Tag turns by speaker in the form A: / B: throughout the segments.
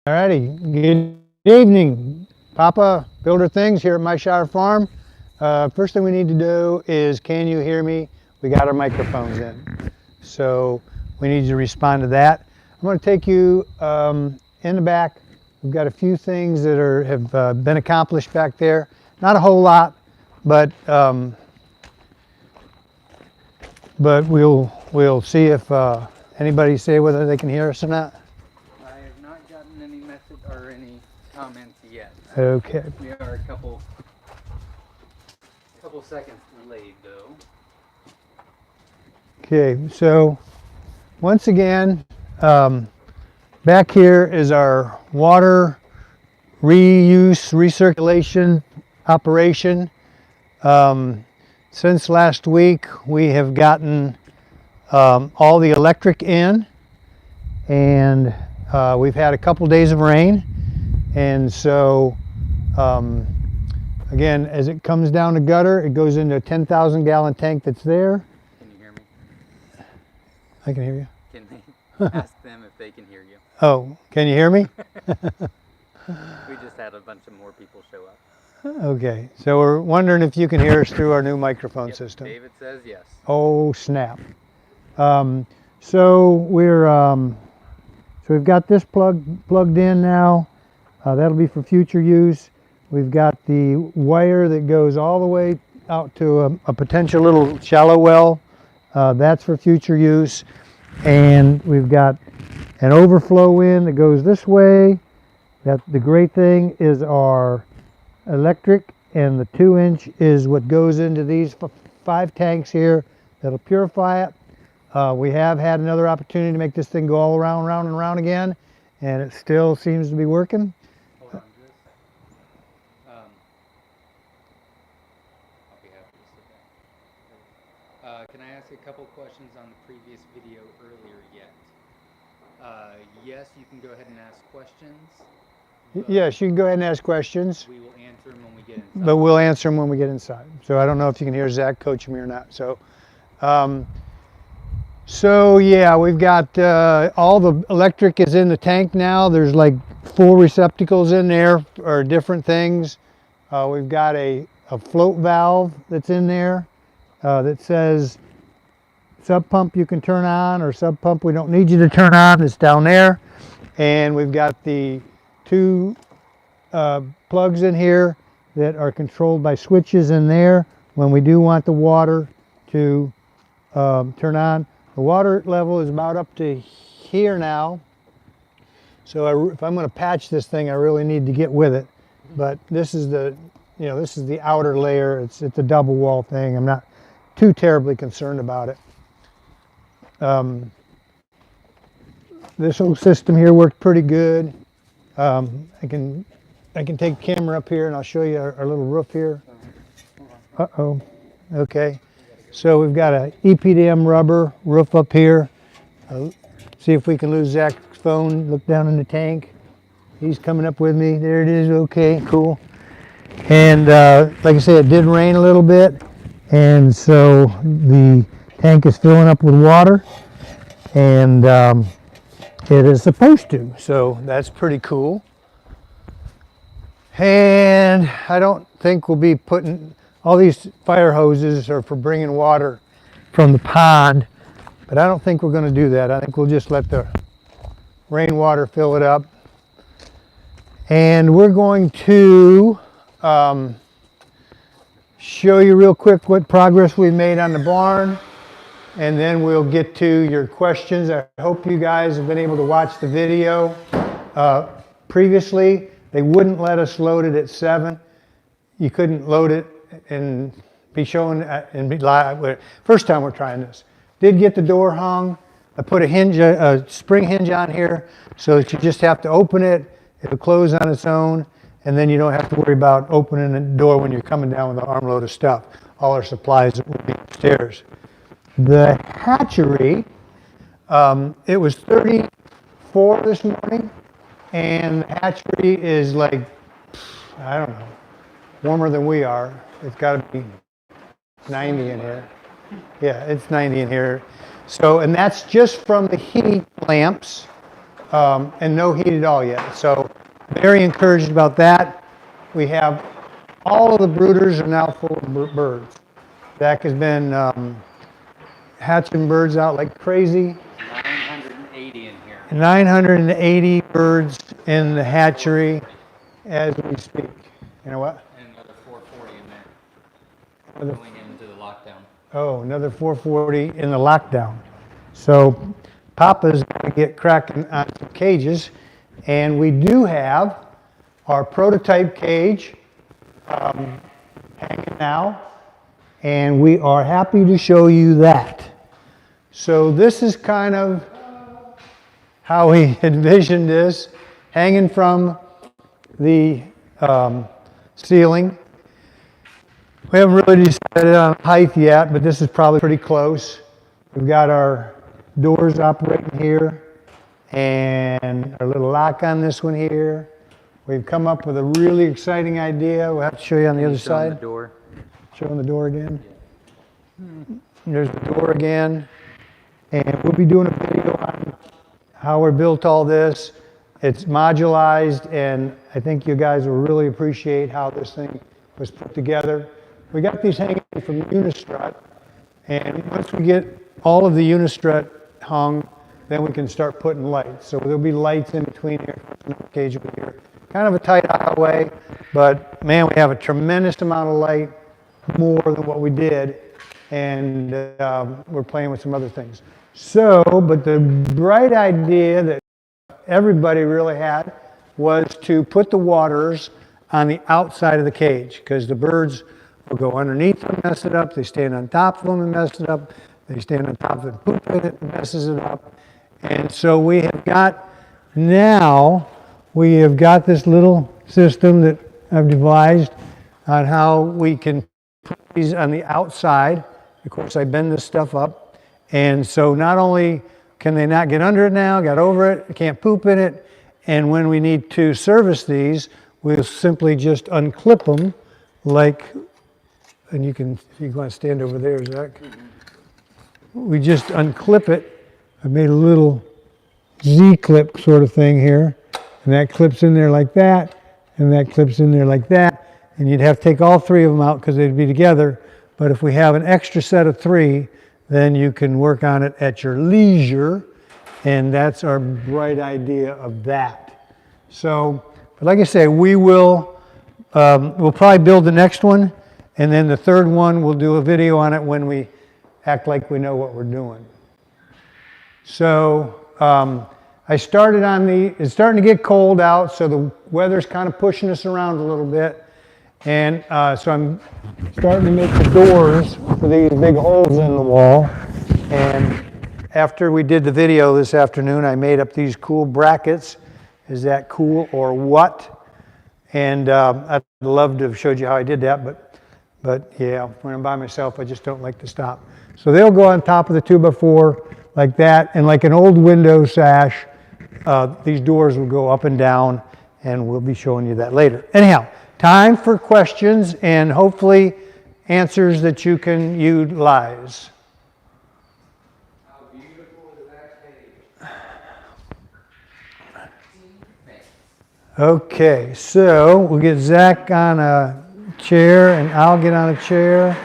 A: Alrighty, good evening, Papa Builder Things here at Myshire Farm. First thing we need to do is, can you hear me? We got our microphones in, so we need you to respond to that. I'm going to take you in the back. We've got a few things that have been accomplished back there. Not a whole lot, but we'll see if anybody say whether they can hear us or not.
B: I have not gotten any message or any comments yet.
A: Okay.
B: We are a couple seconds delayed though.
A: Okay, so once again, back here is our water reuse, recirculation operation. Since last week, we have gotten all the electric in, and we've had a couple days of rain, and so again, as it comes down the gutter, it goes into a 10,000 gallon tank that's there.
B: Can you hear me?
A: I can hear you.
B: Can they ask them if they can hear you?
A: Oh, can you hear me?
B: We just had a bunch of more people show up.
A: Okay, so we're wondering if you can hear us through our new microphone
B: Yep,
A: system.
B: David says yes.
A: Oh snap! So we've got this plugged in now. That'll be for future use. We've got the wire that goes all the way out to a potential little shallow well. That's for future use. And we've got an overflow in that goes this way. The great thing is our electric, and the 2-inch is what goes into these 5 tanks here that'll purify it. We have had another opportunity to make this thing go all around, round and round again, and it still seems to be working.
B: Hold on, just I'll be happy to sit down. Can I ask a couple questions on the previous video earlier yet? Yes, you can go ahead and ask questions.
A: Yes, you can go ahead and ask questions.
B: We will answer them when we get inside.
A: But we'll answer them when we get inside. So I don't know if you can hear Zach coaching me or not. So yeah, we've got all the electric is in the tank now. There's like 4 receptacles in there or different things. We've got a float valve that's in there that says sub pump you can turn on, or sub pump we don't need you to turn on. It's down there. And we've got the 2 plugs in here that are controlled by switches in there when we do want the water to turn on. The water level is about up to here now. So if I'm going to patch this thing, I really need to get with it. But this is the outer layer. It's a double wall thing. I'm not too terribly concerned about it. This whole system here worked pretty good. I can take the camera up here and I'll show you our little roof here. Uh-oh. Okay. So we've got a EPDM rubber roof up here. See if we can lose Zach's phone. Look down in the tank. He's coming up with me. There it is. Okay, cool. And like I said, it did rain a little bit, and so the tank is filling up with water, and it is supposed to. So that's pretty cool. And I don't think we'll be putting, all these fire hoses are for bringing water from the pond, but I don't think we're going to do that. I think we'll just let the rainwater fill it up. And we're going to show you real quick what progress we've made on the barn, and then we'll get to your questions. I hope you guys have been able to watch the video. Previously, they wouldn't let us load it at 7. You couldn't load it and be shown and be live. First time we're trying this. Did get the door hung. I put a spring hinge on here so that you just have to open it. It'll close on its own, and then you don't have to worry about opening the door when you're coming down with an armload of stuff. All our supplies will be upstairs. The hatchery, it was 34 this morning, and the hatchery is like, I don't know, warmer than we are. It's got to be 90 in here. Yeah, it's 90 in here. So, and that's just from the heat lamps. and no heat at all yet. So very encouraged about that. We have all of the brooders are now full of birds. Zach has been hatching birds out like crazy.
B: 980 in here.
A: 980 birds in the hatchery as we speak. You know what?
B: And another 440 in there.
A: Another,
B: Going into the lockdown.
A: oh, another 440 in the lockdown. So Papa's going to get cracking on some cages. And we do have our prototype cage hanging now. And we are happy to show you that. So this is kind of how we envisioned this, hanging from the ceiling. We haven't really decided on height yet, but this is probably pretty close. We've got our doors operating here and our little lock on this one here. We've come up with a really exciting idea. We'll have to show you on the other side.
B: The door.
A: Showing the door again. There's the door again. And we'll be doing a video on how we built all this. It's modularized, and I think you guys will really appreciate how this thing was put together. We got these hanging from Unistrut, and once we get all of the Unistrut hung, then we can start putting lights. So there'll be lights in between here, cage over here. Kind of a tight aisleway, but man, we have a tremendous amount of light, more than what we did, and we're playing with some other things. So, but the bright idea that everybody really had was to put the waters on the outside of the cage, because the birds will go underneath them and mess it up. They stand on top of them and mess it up. They stand on top of it and poop in it and messes it up. And so we have got this little system that I've devised on how we can put these on the outside. Of course, I bend this stuff up. And so not only can they not get under it now, got over it, they can't poop in it, and when we need to service these, we'll simply just unclip them like, and you can, if you want to stand over there, Zach. We just unclip it. I made a little Z-clip sort of thing here, and that clips in there like that, and that clips in there like that, and you'd have to take all three of them out because they'd be together, but if we have an extra set of three, then you can work on it at your leisure, and that's our bright idea of that. So, but like I say, we'll probably build the next one, and then the third one, we'll do a video on it when we act like we know what we're doing. So, I started on it's starting to get cold out, so the weather's kind of pushing us around a little bit. And so I'm starting to make the doors for these big holes in the wall. And after we did the video this afternoon, I made up these cool brackets. Is that cool or what? And I'd love to have showed you how I did that, but yeah, when I'm by myself, I just don't like to stop. So they'll go on top of the 2x4 like that, and like an old window sash, these doors will go up and down, and we'll be showing you that later. Anyhow, time for questions and hopefully answers that you can utilize.
B: How beautiful is that cage?
A: Okay, so we'll get Zach on a chair and I'll get on a chair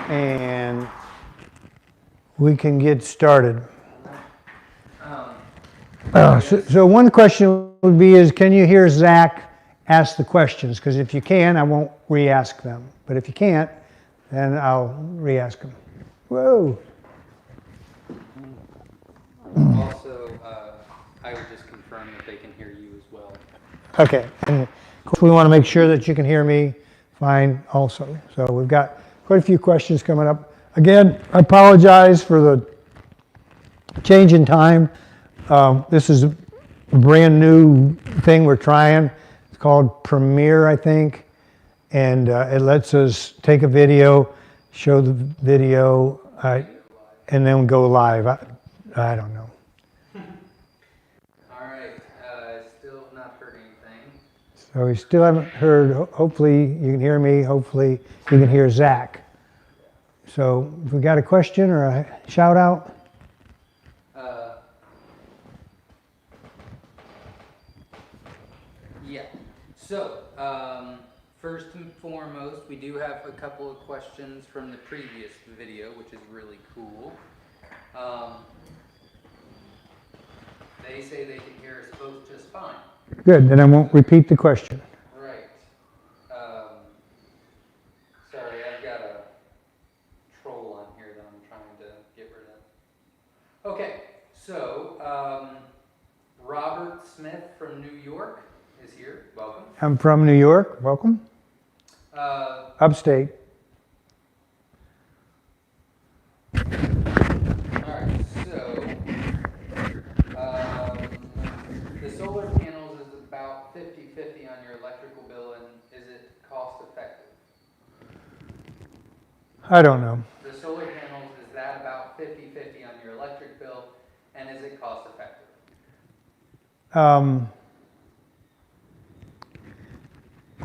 A: and we can get started. So one question would be is, can you hear Zach ask the questions? Because if you can, I won't re-ask them. But if you can't, then I'll re-ask them. Whoa.
B: Also, I would just confirm that they can hear you as well.
A: Okay. And of course, we want to make sure that you can hear me fine also. So we've got quite a few questions coming up. Again, I apologize for the change in time. This is a brand new thing we're trying. It's called Premiere, I think. And it lets us take a video, show the video, and then go live. I don't know.
B: All right, still not heard anything.
A: So we still haven't heard. Hopefully you can hear me. Hopefully you can hear Zach. So if we got a question or a shout out?
B: Yeah. So, first and foremost, we do have a couple of questions from the previous video, which is really cool. They say they can hear us both just fine.
A: Good, then I won't repeat the question.
B: Right. Sorry, I've got a troll on here that I'm trying to get rid of. Okay, so Robert Smith from New York is here. Welcome.
A: I'm from New York. Welcome. Upstate.
B: Alright, so the solar panels is about 50-50 on your electrical bill, and is it cost effective?
A: I don't know.
B: The solar panels, is that about 50-50 on your electric bill, and is it cost effective?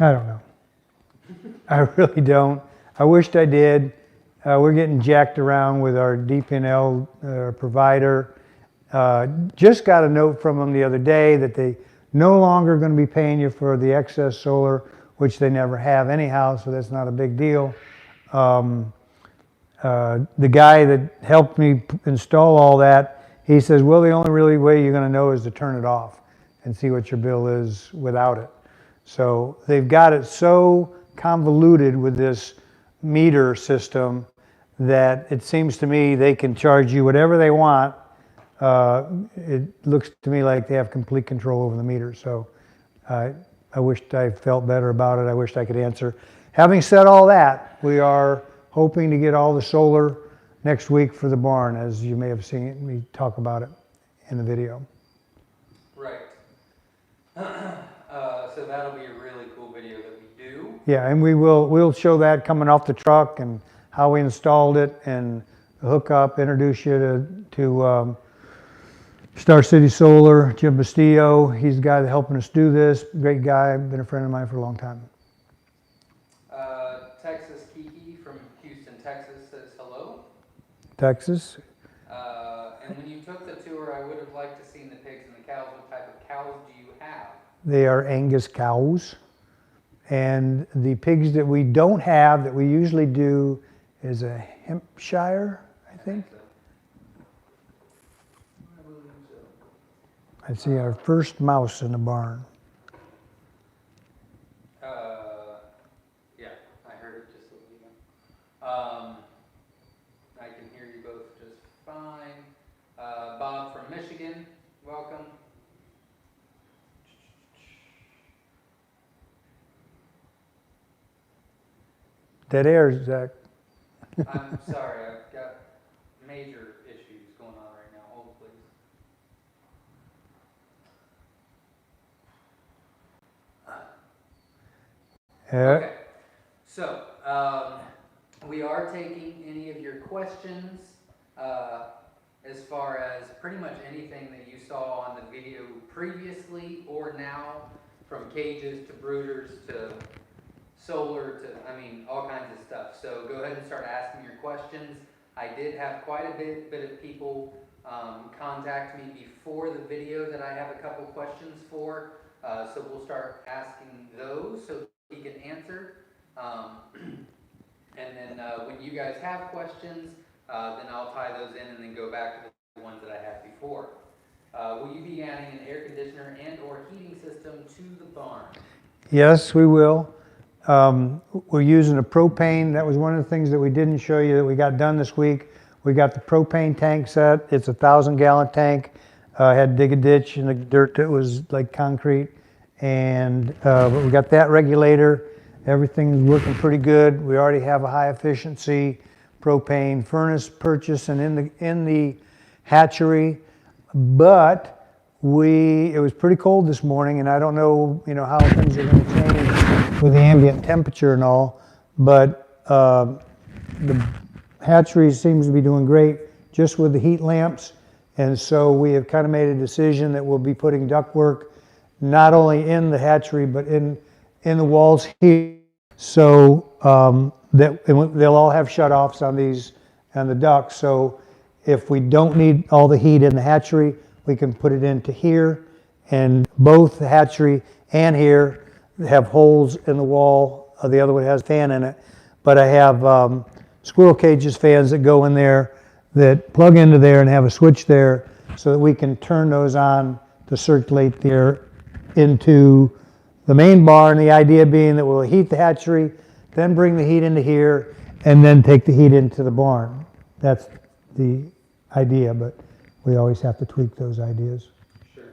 A: I don't know. I really don't. I wished I did. We're getting jacked around with our DP&L provider. Just got a note from them the other day that they no longer going to be paying you for the excess solar, which they never have anyhow, so that's not a big deal. The guy that helped me install all that, he says, well, the only really way you're going to know is to turn it off and see what your bill is without it. So they've got it so convoluted with this meter system that it seems to me they can charge you whatever they want. It looks to me like they have complete control over the meter. So I wished I felt better about it. I wished I could answer. Having said all that, we are hoping to get all the solar next week for the barn, as you may have seen me talk about it in the video.
B: Right. So that'll be a really cool video that we do.
A: Yeah, and we'll show that coming off the truck and how we installed it and the hookup, introduce you to Star City Solar, Jim Bastillo. He's the guy helping us do this. Great guy, been a friend of mine for a long time.
B: Texas Kiki from Houston, Texas says hello.
A: Texas.
B: And when you took the tour, I would have liked to seen the pigs and the cows. What type of cows do you have?
A: They are Angus cows. And the pigs that we don't have, that we usually do, is a Hampshire, I think.
B: I believe so.
A: I see our first mouse in the barn.
B: Yeah, I heard it just a little bit. I can hear you both just fine. Bob from Michigan, welcome.
A: Dead air, Zach.
B: I'm sorry, I've got major issues going on right now. Hold please. Okay, so we are taking any of your questions as far as pretty much anything that you saw on the video previously or now, from cages to brooders to solar to, I mean, all kinds of stuff. So go ahead and start asking your questions. I did have quite a bit of people contact me before the video that I have a couple questions for. So we'll start asking those so he can answer. And then when you guys have questions, then I'll tie those in and then go back to the ones that I had before. Will you be adding an air conditioner and or heating system to the barn?
A: Yes, we will. We're using a propane. That was one of the things that we didn't show you that we got done this week. We got the propane tank set. It's a 1,000-gallon tank. I had to dig a ditch in the dirt that was like concrete. And but we got that regulator. Everything's working pretty good. We already have a high efficiency propane furnace purchase and in the hatchery. But it was pretty cold this morning, and I don't know, how things are going to change with the ambient temperature and all, but the hatchery seems to be doing great just with the heat lamps, and so we have kind of made a decision that we'll be putting ductwork not only in the hatchery but in the walls here, so that they'll all have shutoffs on these and the ducts. So if we don't need all the heat in the hatchery, we can put it into here, And both the hatchery and here have holes in the wall. The other one has a fan in it. But I have squirrel cages fans that go in there that plug into there and have a switch there so that we can turn those on to circulate the air into the main barn. The idea being that we'll heat the hatchery, then bring the heat into here, and then take the heat into the barn. That's the idea, but we always have to tweak those ideas.
B: Sure.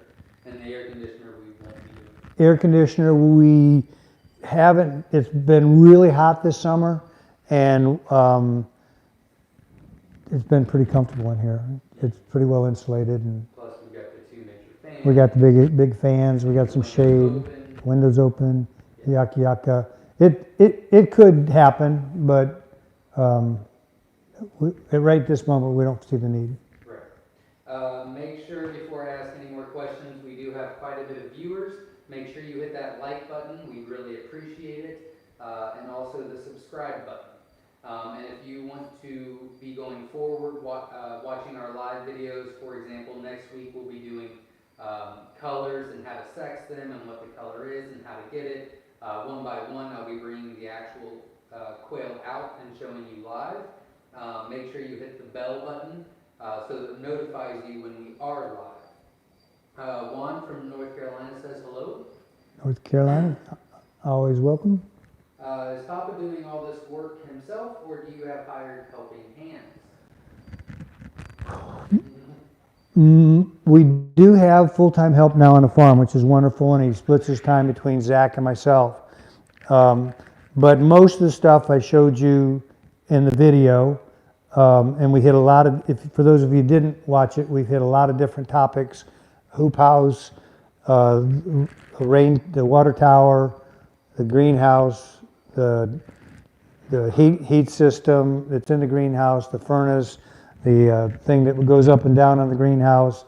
B: And the air conditioner we won't be doing.
A: Air conditioner, we haven't. It's been really hot this summer, and it's been pretty comfortable in here. It's pretty well insulated, and
B: Plus we've got the 2 major fans.
A: we got the big fans. We got some shade. Windows open. Yaka yaka. It could happen, but right this moment we don't see the need.
B: Right. Make sure before I ask any more questions, we do have quite a bit of viewers. Make sure you hit that like button. We'd really appreciate it. And also the subscribe button. And if you want to be going forward, watching our live videos, for example, next week we'll be doing colors and how to sex them and what the color is and how to get it. One by one, I'll be bringing the actual quail out and showing you live. Make sure you hit the bell button so that it notifies you when we are live. Juan from North Carolina says hello.
A: North Carolina, always welcome.
B: Is Papa doing all this work himself, or do you have hired helping hands?
A: We do have full-time help now on the farm, which is wonderful, and he splits his time between Zach and myself. But most of the stuff I showed you in the video, and we hit a lot of, for those of you who didn't watch it, we've hit a lot of different topics: hoop house, the water tower, the greenhouse, the heat system that's in the greenhouse, the furnace, the thing that goes up and down on the greenhouse,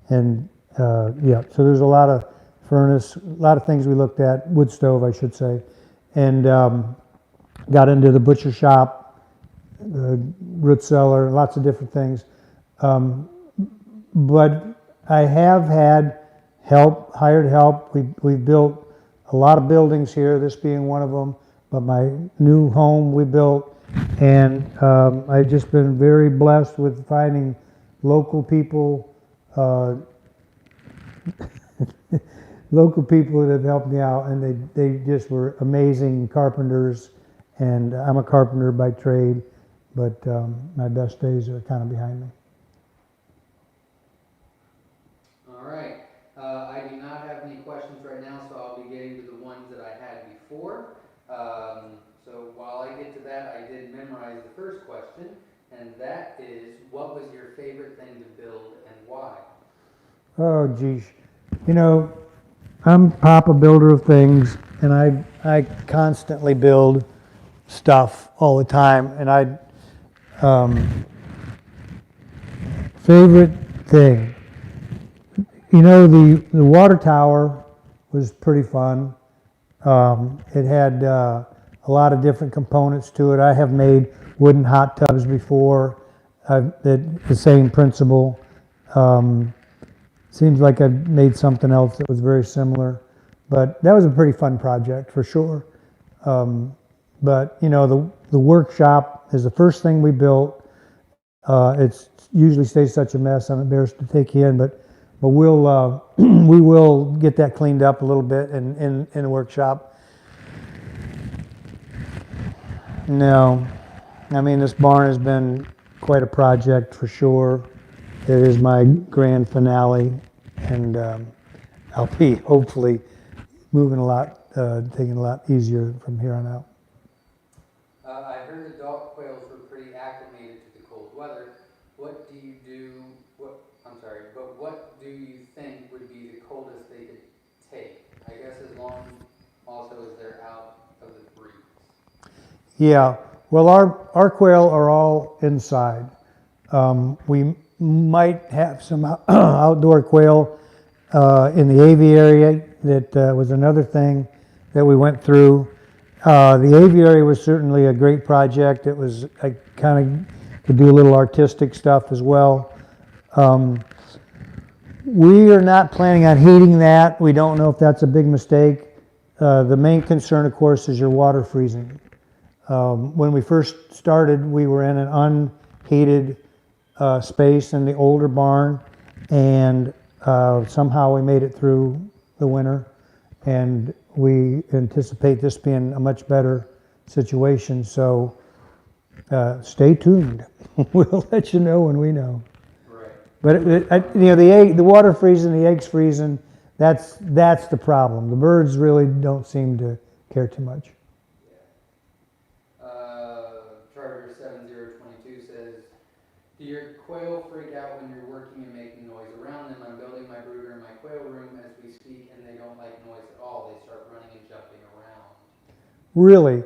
A: and yeah, so there's a lot of furnace, a lot of things we looked at, wood stove I should say, and got into the butcher shop, the root cellar, lots of different things. But I have had help, hired help. We've built a lot of buildings here, this being one of them, but my new home we built, and I've just been very blessed with finding local people, local people that have helped me out, and they just were amazing carpenters, and I'm a carpenter by trade, but my best days are kind of behind me.
B: All right. I do not have any questions right now, so I'll be getting to the ones that I had before. So while I get to that, I did memorize the first question, and that is, what was your favorite thing to build and why?
A: Oh, geez. You know, I'm Papa builder of things, and I constantly build stuff all the time, and favorite thing. You know, the water tower was pretty fun. It had a lot of different components to it. I have made wooden hot tubs before. The same principle. Seems like I've made something else that was very similar, but that was a pretty fun project for sure. But you know, the workshop is the first thing we built. It usually stays such a mess. I'm embarrassed to take you in, but we'll we will get that cleaned up a little bit in the workshop. No, I mean, this barn has been quite a project for sure. It is my grand finale, and I'll be hopefully moving a lot, taking a lot easier from here on out.
B: I heard adult quails were pretty acclimated to the cold weather. What do you think would be the coldest they could take? I guess as long also as they're out of the breeze.
A: Yeah, well, our quail are all inside. We might have some outdoor quail in the aviary. That was another thing that we went through. The aviary was certainly a great project. It was, I kind of could do a little artistic stuff as well. We are not planning on heating that. We don't know if that's a big mistake. The main concern, of course, is your water freezing. When we first started, we were in an unheated space in the older barn, and somehow we made it through the winter, and we anticipate this being a much better situation. So stay tuned. We'll let you know when we know.
B: Right.
A: But the water freezing, the eggs freezing, that's the problem. The birds really don't seem to care too much.
B: Charter 7022 says, do your quail freak out when you're working and making noise around them? I'm building my brooder in my quail room as we speak, and they don't like noise at all. They start running and jumping around.
A: Really.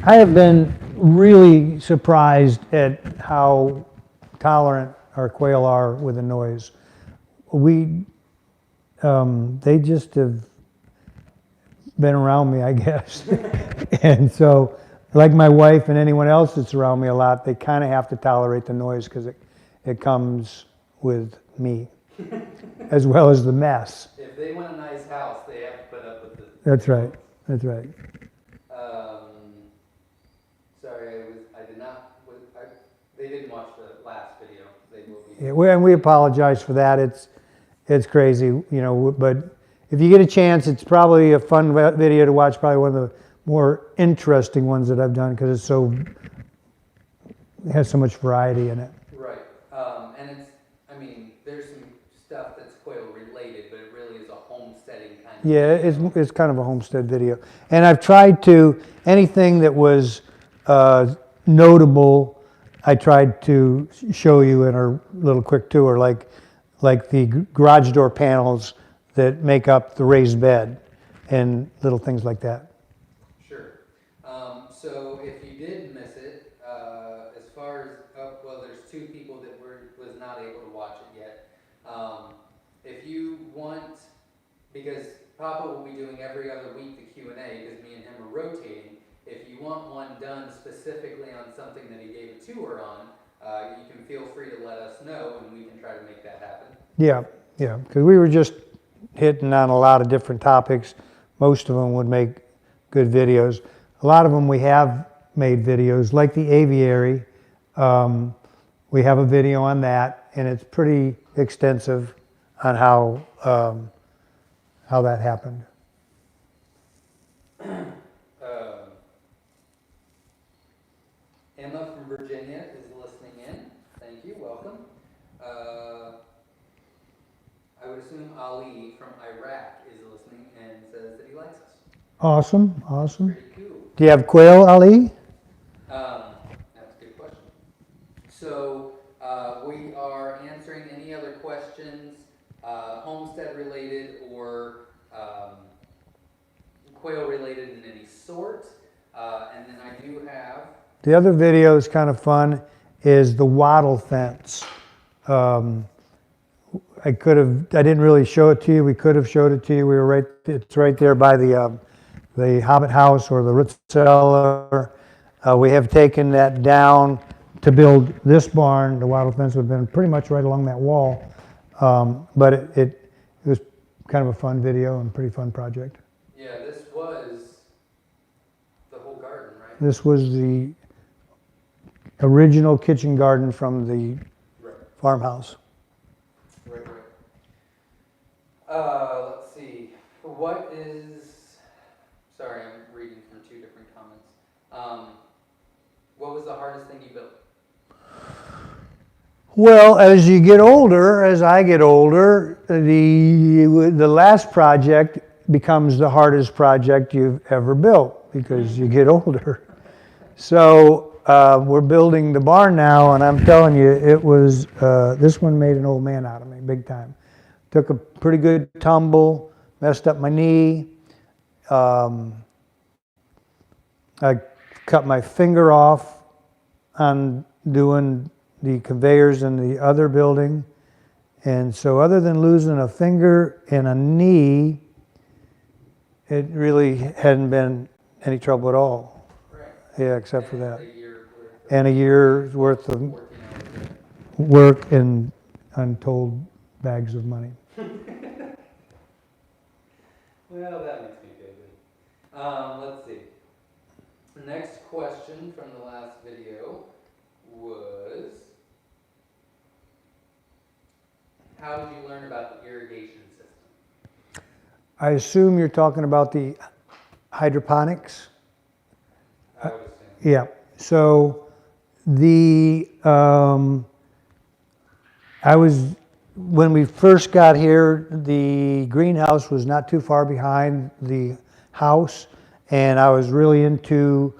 A: I have been really surprised at how tolerant our quail are with the noise. They just have been around me, I guess. And so, like my wife and anyone else that's around me a lot, they kind of have to tolerate the noise because it comes with me, as well as the mess.
B: If they want a nice house, they have to put up with it.
A: That's right. That's right.
B: Sorry, they didn't watch the last video. They will be.
A: Yeah, and we apologize for that. It's crazy, you know. But if you get a chance, it's probably a fun video to watch. Probably one of the more interesting ones that I've done because it has so much variety in it.
B: Right, and there's some stuff that's quail related, but it really is a homesteading kind of.
A: Yeah, it's kind of a homestead video, and I've tried to anything that was notable. I tried to show you in our little quick tour, like the garage door panels that make up the raised bed, and little things like that.
B: Sure. So if you did miss it, as far as there's two people that was not able to watch it yet. If you want, because Papa will be doing every other week the Q&A because me and him are rotating. If you want one done specifically on something that he gave a tour on, you can feel free to let us know and we can try to make that happen.
A: Yeah, because we were just hitting on a lot of different topics. Most of them would make good videos. A lot of them we have made videos, like the aviary. We have a video on that, and it's pretty extensive on how that happened.
B: Emma from Virginia is listening in. Thank you. Welcome. I would assume Ali from Iraq is listening and says that he likes us.
A: Awesome.
B: Pretty cool.
A: Do you have quail, Ali?
B: That's a good question. So we are answering any other questions, homestead related or quail related in any sort. And then I do have.
A: The other video is kind of fun, is the wattle fence. I didn't really show it to you. We could have showed it to you. It's right there by the Hobbit house or the root cellar. We have taken that down to build this barn. The wattle fence would have been pretty much right along that wall. But it was kind of a fun video and pretty fun project.
B: Yeah, this was the whole garden, right?
A: This was the original kitchen garden from the farmhouse.
B: Right. Let's see. Sorry, I'm reading from two different comments. What was the hardest thing you built?
A: Well, as you get older, as I get older, the last project becomes the hardest project you've ever built because you get older. So we're building the barn now, and I'm telling you, it was this one made an old man out of me, big time. Took a pretty good tumble, messed up my knee. I cut my finger off on doing the conveyors in the other building. And so other than losing a finger and a knee, it really hadn't been any trouble at all.
B: Right.
A: Yeah, except for that.
B: A year
A: And a year's worth of work and untold bags of money.
B: Well, that makes me feel good. Let's see. The next question from the last video was, how did you learn about the irrigation system?
A: I assume you're talking about the hydroponics?
B: I would assume.
A: Yeah. So when we first got here, the greenhouse was not too far behind the house, and I was really into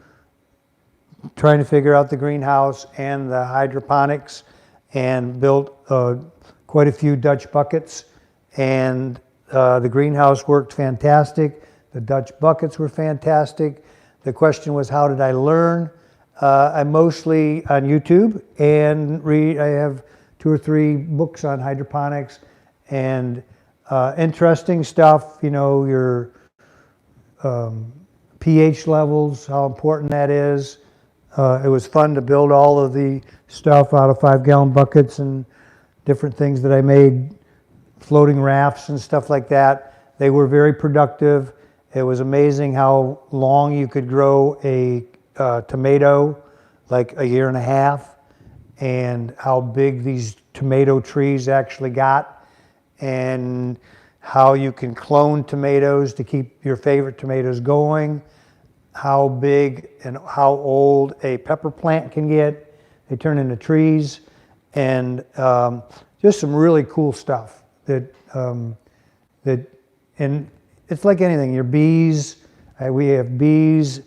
A: trying to figure out the greenhouse and the hydroponics, and built quite a few Dutch buckets, and the greenhouse worked fantastic. The Dutch buckets were fantastic. The question was, how did I learn? I'm mostly on YouTube, and I have 2 or 3 books on hydroponics and interesting stuff, you know, your pH levels, how important that is. It was fun to build all of the stuff out of 5-gallon buckets and different things that I made, floating rafts and stuff like that. They were very productive. It was amazing how long you could grow a tomato, like a year and a half, and how big these tomato trees actually got, and how you can clone tomatoes to keep your favorite tomatoes going, how big and how old a pepper plant can get. They turn into trees, and just some really cool stuff and it's like anything. Your bees, we have bees.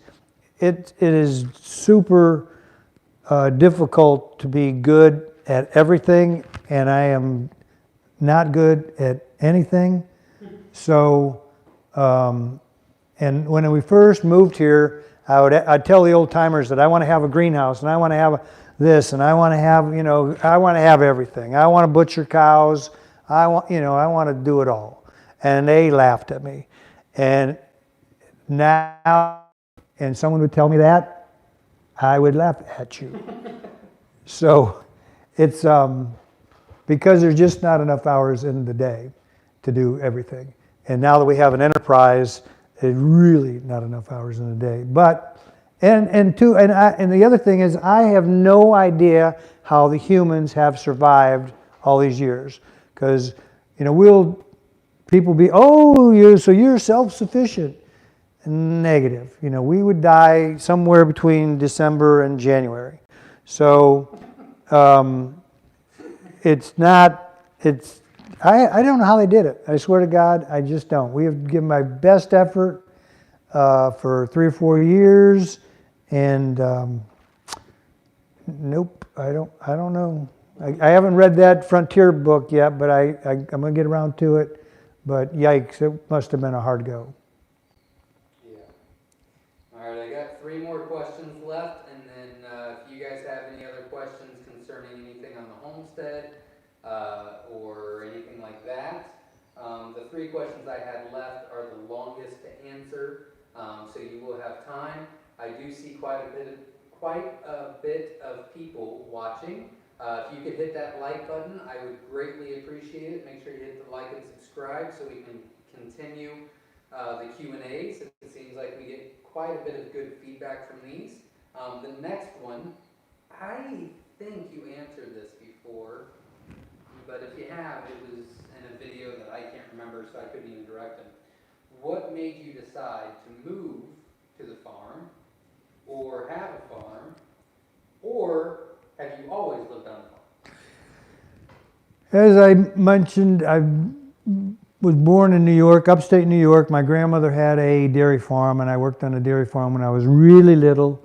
A: It is super difficult to be good at everything, and I am not good at anything. So, and when we first moved here, I'd tell the old timers that I want to have a greenhouse, and I want to have this, and I want to have, you know, I want to have everything. I want to butcher cows. I want to do it all. And they laughed at me. And now, and someone would tell me that, I would laugh at you. So it's because there's just not enough hours in the day to do everything. And now that we have an enterprise, there's really not enough hours in the day. But and the other thing is, I have no idea how the humans have survived all these years, because people be, so you're self-sufficient. Negative. We would die somewhere between December and January. So I don't know how they did it. I swear to God, I just don't. We have given my best effort for 3 or 4 years, and nope, I don't know. I haven't read that Frontier book yet, but I'm going to get around to it. But yikes, it must have been a hard go.
B: Yeah. All right, I got 3 more questions left, and then if you guys have any other questions concerning anything on the homestead or anything like that, the 3 questions I had left are the longest to answer, so you will have time. I do see quite a bit of people watching. If you could hit that like button, I would greatly appreciate it. Make sure you hit the like and subscribe so we can continue the Q&As. It seems like we get quite a bit of good feedback from these. The next one, I think you answered this before, but if you have, it was in a video that I can't remember, so I couldn't even direct them. What made you decide to move to the farm, or have a farm, or have you always lived on a farm?
A: As I mentioned, I was born in New York, upstate New York. My grandmother had a dairy farm, and I worked on a dairy farm when I was really little,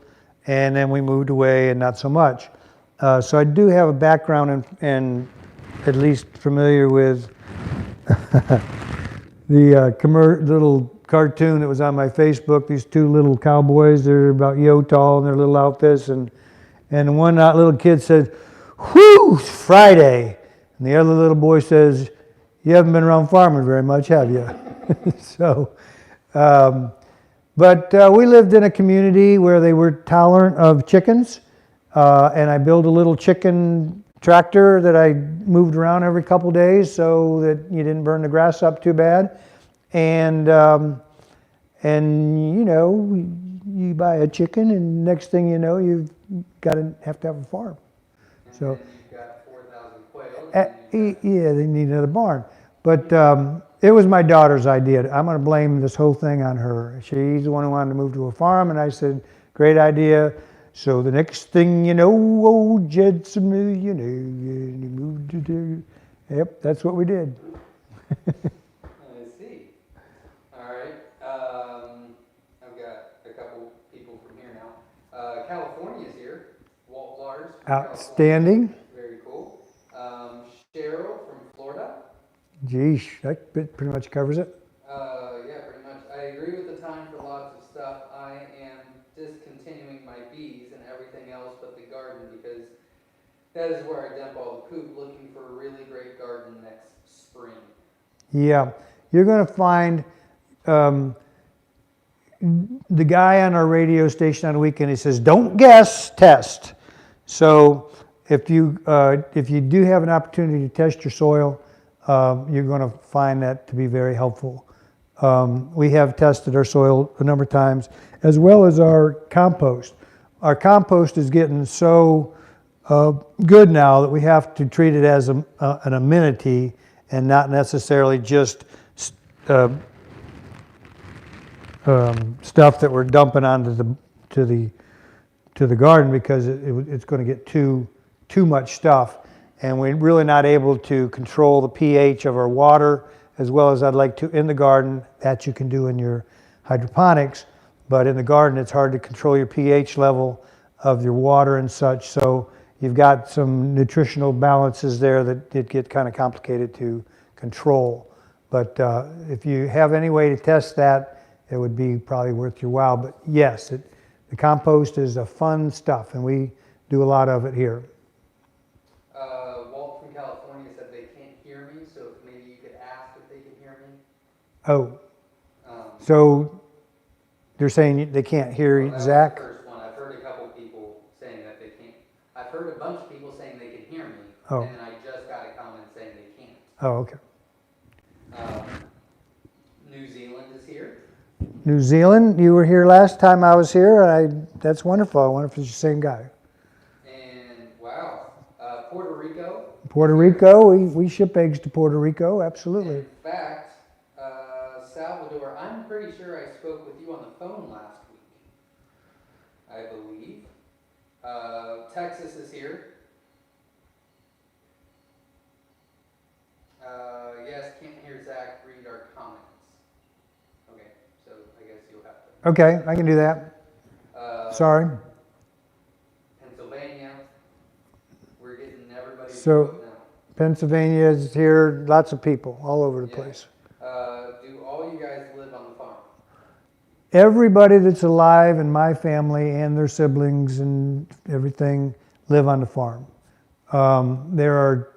A: and then we moved away, and not so much. So I do have a background and at least familiar with the little cartoon that was on my Facebook. These 2 little cowboys, they're about yo tall in their little outfits, and one little kid says, "Whew, it's Friday." And the other little boy says, "You haven't been around farming very much, have you?" So, but we lived in a community where they were tolerant of chickens, and I built a little chicken tractor that I moved around every couple days so that you didn't burn the grass up too bad. And you know, you buy a chicken, and next thing you know, you've got to have a farm.
B: And
A: So,
B: then you've got 4,000 quail. And
A: yeah, they need another barn. But it was my daughter's idea. I'm going to blame this whole thing on her. She's the one who wanted to move to a farm, and I said, great idea. So the next thing you know, old Jed's a millionaire, and he moved to the... Yep, that's what we did.
B: I see. All right. I've got a couple people from here now. California's here. Walt Lars from
A: Outstanding.
B: California. Very cool. Cheryl from Florida.
A: Geesh, that pretty much covers it.
B: Yeah, pretty much. I agree with the time for lots of stuff. I am discontinuing my bees and everything else but the garden because that is where I dump all the poop, looking for a really great garden next spring.
A: Yeah, you're going to find the guy on our radio station on the weekend, he says, don't guess, test. So if you do have an opportunity to test your soil, you're going to find that to be very helpful. We have tested our soil a number of times, as well as our compost. Our compost is getting so good now that we have to treat it as an amenity and not necessarily just stuff that we're dumping onto the garden, because it's going to get too much stuff, and we're really not able to control the pH of our water as well as I'd like to in the garden. That you can do in your hydroponics, but in the garden it's hard to control your pH level of your water and such. So you've got some nutritional balances there that it get kind of complicated to control. But if you have any way to test that, it would be probably worth your while. But yes, the compost is a fun stuff, and we do a lot of it here.
B: Walt from California said they can't hear me, so maybe you could ask if they can hear me.
A: Oh, so they're saying they can't hear
B: Well,
A: Zach?
B: that was the first one. I've heard a couple people saying that they can't. I've heard a bunch of people saying they can hear me,
A: Oh.
B: and then I just got a comment saying they can't.
A: Oh, okay.
B: New Zealand is here.
A: New Zealand, you were here last time I was here. That's wonderful. I wonder if it's the same guy.
B: And wow, Puerto Rico.
A: Puerto Rico, we ship eggs to Puerto Rico, absolutely.
B: In fact, Salvador, I'm pretty sure I spoke with you on the phone last week, I believe. Texas is here. Yes, can't hear Zach read our comments. Okay, so I guess you'll have to.
A: Okay, I can do that. Sorry.
B: Pennsylvania, we're getting everybody
A: So-
B: to vote now.
A: Pennsylvania is here, lots of people all over the
B: Yeah.
A: place.
B: Do all you guys live on the farm?
A: Everybody that's alive in my family and their siblings and everything live on the farm. There are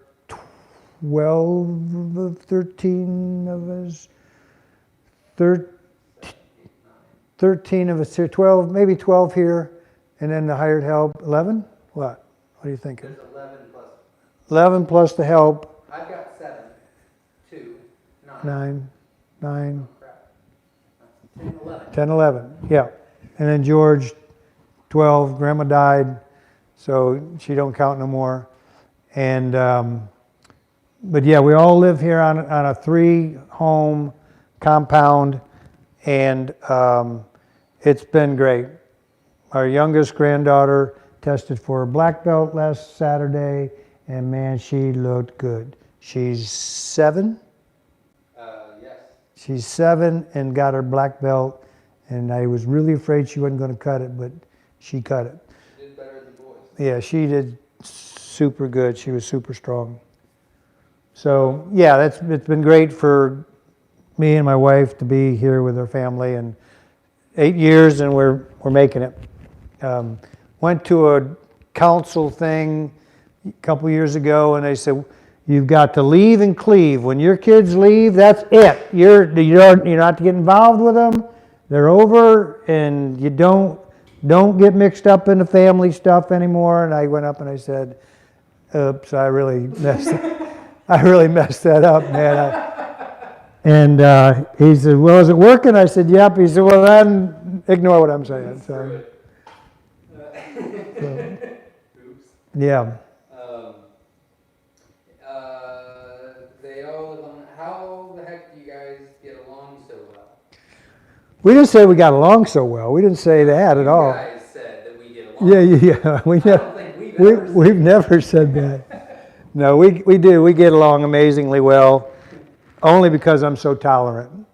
A: 12 of 13 of us, 13 of us here, 12, maybe 12 here, and then the hired help, 11? What are you thinking?
B: There's 11 plus.
A: 11 plus the help,
B: I've got 7, 2, 9.
A: 9,
B: Crap. 10, 11.
A: 10, 11, yeah. And then George, 12, grandma died, so she don't count no more. And, but yeah, we all live here on a 3-home compound, and it's been great. Our youngest granddaughter tested for a black belt last Saturday, and man, she looked good. She's 7?
B: Yes.
A: She's 7 and got her black belt, and I was really afraid she wasn't going to cut it, but she cut it.
B: She did better than boys.
A: Yeah, she did super good. She was super strong. So yeah, it's been great for me and my wife to be here with our family, and 8 years, and we're making it. Went to a council thing a couple years ago, and they said, you've got to leave and cleave. When your kids leave, that's it. You're not to get involved with them. They're over, and you don't get mixed up in the family stuff anymore. And I went up and I said, Oops, I really messed that up, man. And he said, well, is it working? I said, yep. He said, well, then ignore what I'm saying. So,
B: Oops.
A: yeah.
B: They all live on. How the heck do you guys get along so well?
A: We didn't say we got along so well. We didn't say that at all.
B: You guys said that we get along.
A: Yeah.
B: I don't think
A: We've never said that. No, we do. We get along amazingly well, only because I'm so tolerant.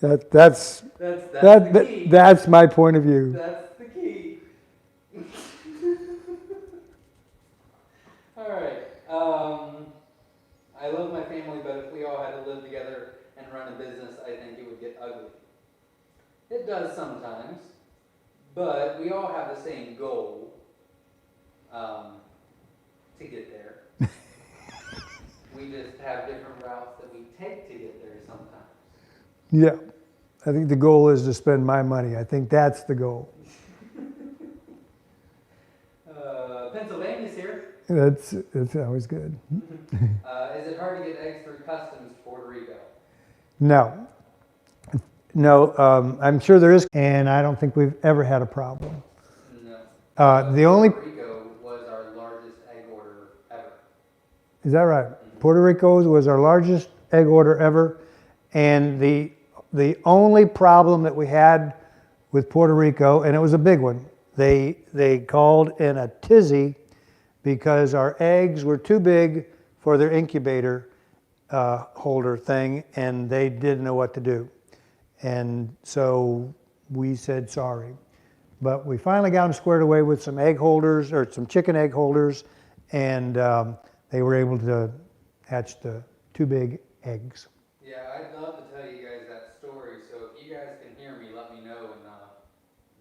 A: That's
B: the key.
A: That's my point of view.
B: That's the key. All right. I love my family, but if we all had to live together and run a business, I think it would get ugly. It does sometimes, but we all have the same goal to get there. We just have different routes that we take to get there sometimes.
A: Yeah. I think the goal is to spend my money. I think that's the goal.
B: Pennsylvania's here.
A: It's always good.
B: Is it hard to get eggs through customs to Puerto Rico?
A: No. I'm sure there is, and I don't think we've ever had a problem.
B: No.
A: The only
B: Puerto Rico was our largest egg order ever.
A: Is that right? Mm-hmm. Puerto Rico was our largest egg order ever, and the only problem that we had with Puerto Rico, and it was a big one, they called in a tizzy because our eggs were too big for their incubator holder thing, and they didn't know what to do. And so we said sorry. But we finally got them squared away with some egg holders, or some chicken egg holders, and they were able to hatch the 2 big eggs.
B: Yeah, I'd love to tell you guys that story, so if you guys can hear me, let me know, and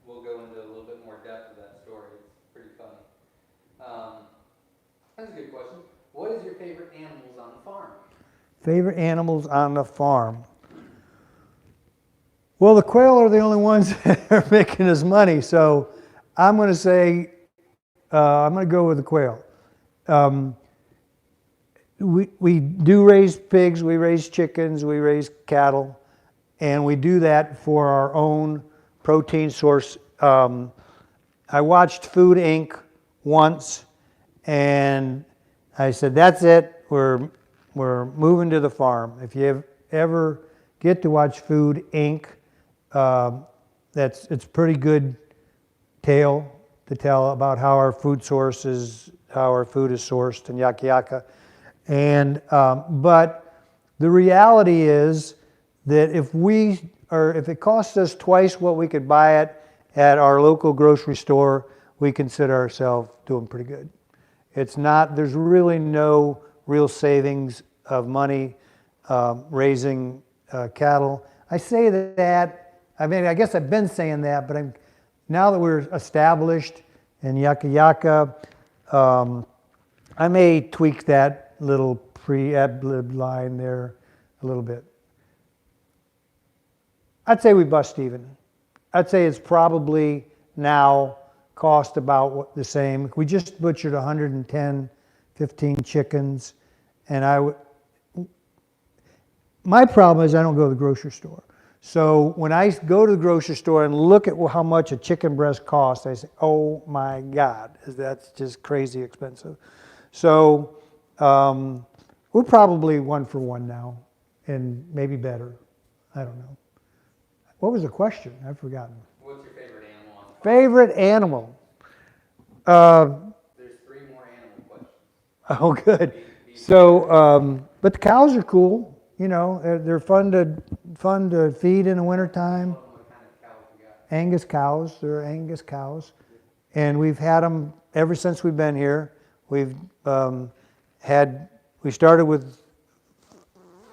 B: we'll go into a little bit more depth of that story. It's pretty funny. That's a good question. What is your favorite animals on the farm?
A: Favorite animals on the farm? Well, the quail are the only ones that are making us money, so I'm going to say, I'm going to go with the quail. We do raise pigs, we raise chickens, we raise cattle, and we do that for our own protein source. I watched Food Inc. once, and I said, that's it, we're moving to the farm. If you ever get to watch Food Inc., it's pretty good tale to tell about how our food source is, how our food is sourced, and yaka yaka. And but the reality is that if it costs us twice what we could buy it at our local grocery store, we consider ourselves doing pretty good. It's not, there's really no real savings of money raising cattle. I say that, I mean, I guess I've been saying that, but now that we're established in yaka yaka, I may tweak that little pre-ad-lib line there a little bit. I'd say we bust even. I'd say it's probably now cost about the same. We just butchered 15 chickens, and my problem is I don't go to the grocery store. So when I go to the grocery store and look at how much a chicken breast costs, I say, oh my God, that's just crazy expensive. So we're probably 1 for 1 now, and maybe better. I don't know. What was the question? I've forgotten.
B: What's your favorite animal on the farm?
A: Favorite animal?
B: There's 3 more animal questions.
A: Oh, good. So, but the cows are cool. You know, they're fun to feed in the wintertime.
B: What kind of cows you got?
A: Angus cows. They're Angus cows, and we've had them ever since we've been here. We started with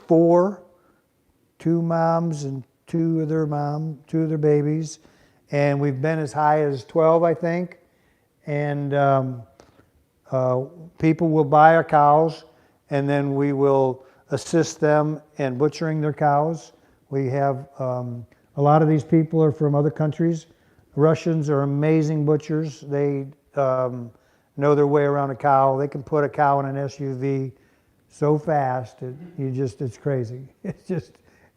A: 4, 2 moms and 2 of their babies, and we've been as high as 12, I think. And people will buy our cows, and then we will assist them in butchering their cows. We have a lot of these people are from other countries. Russians are amazing butchers. They know their way around a cow. They can put a cow in an SUV so fast, it's crazy. It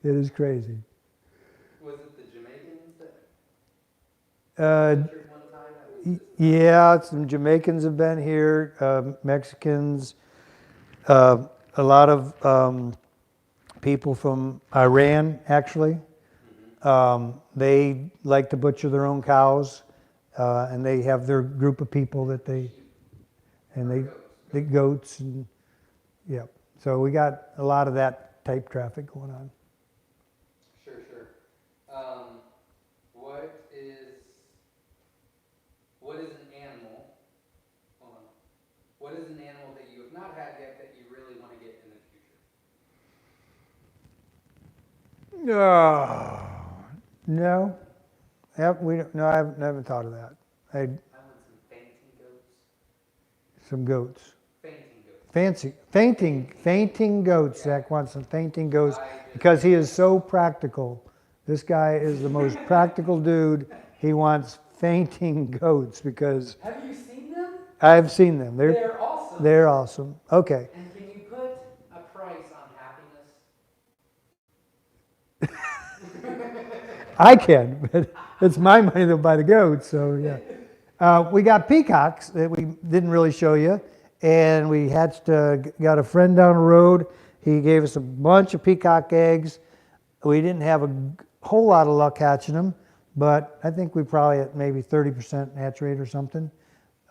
A: is crazy.
B: Was it the Jamaicans that
A: Uh,
B: butchered one time? That was just
A: yeah, some Jamaicans have been here, Mexicans, a lot of people from Iran, actually. They like to butcher their own cows, and they have their group of people that the goats, and yeah. So we got a lot of that type traffic going on.
B: Sure, sure. What is an animal? Hold on. What is an animal that you have not had yet that you really want to get in the future?
A: No, no, I haven't thought of that.
B: I want some fainting goats.
A: Some goats.
B: Fainting goats.
A: Fainting goats. Zach wants some fainting goats because he is so practical. This guy is the most practical dude. He wants fainting goats because
B: Have you seen them?
A: I've seen them.
B: They're awesome.
A: They're awesome. Okay.
B: And can you put a price on happiness?
A: I can, but it's my money to buy the goats, so yeah. We got peacocks that we didn't really show you, and we hatched, got a friend down the road. He gave us a bunch of peacock eggs. We didn't have a whole lot of luck hatching them, but I think we probably at maybe 30% hatch rate or something.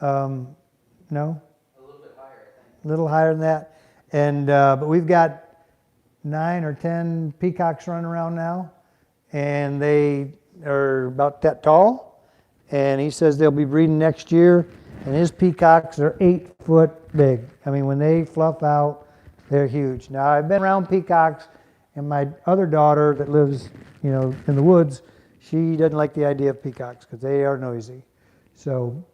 A: No?
B: A little bit higher, I think.
A: A little higher than that. And but we've got 9 or 10 peacocks running around now, and they are about that tall. And he says they'll be breeding next year, and his peacocks are 8 foot big. I mean, when they fluff out, they're huge. Now, I've been around peacocks, and my other daughter that lives, in the woods, she doesn't like the idea of peacocks because they are noisy. So,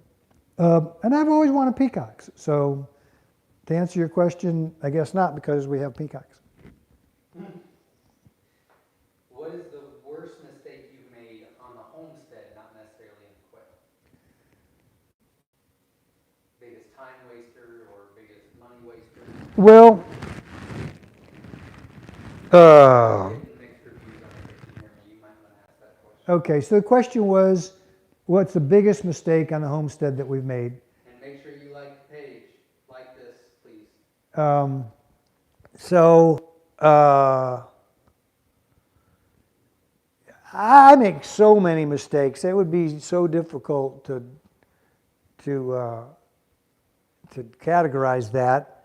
A: and I've always wanted peacocks. So, to answer your question, I guess not, because we have peacocks.
B: What is the worst mistake you've made on the homestead, not necessarily in the quail? Biggest time waster or biggest money waster?
A: Well,
B: Getting mixed reviews on it here. You might want to ask that question.
A: okay, so the question was, what's the biggest mistake on the homestead that we've made?
B: And make sure you like the page. Like this, please.
A: I make so many mistakes. It would be so difficult to categorize that.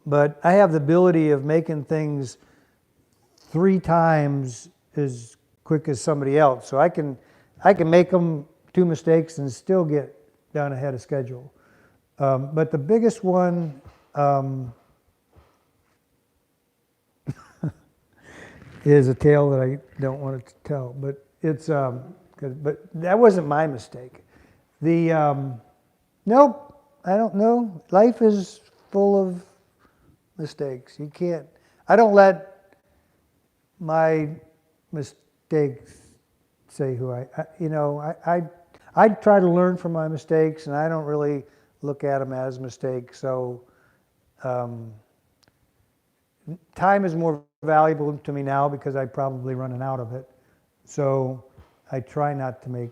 A: But I have the ability of making things 3 times as quick as somebody else. So I can make them 2 mistakes and still get done ahead of schedule. But the biggest one is a tale that I don't want to tell, but it's but that wasn't my mistake. Nope, I don't know. Life is full of mistakes. You can't. I don't let my mistakes say who I try to learn from my mistakes, and I don't really look at them as mistakes. So time is more valuable to me now because I'm probably running out of it. So I try not to make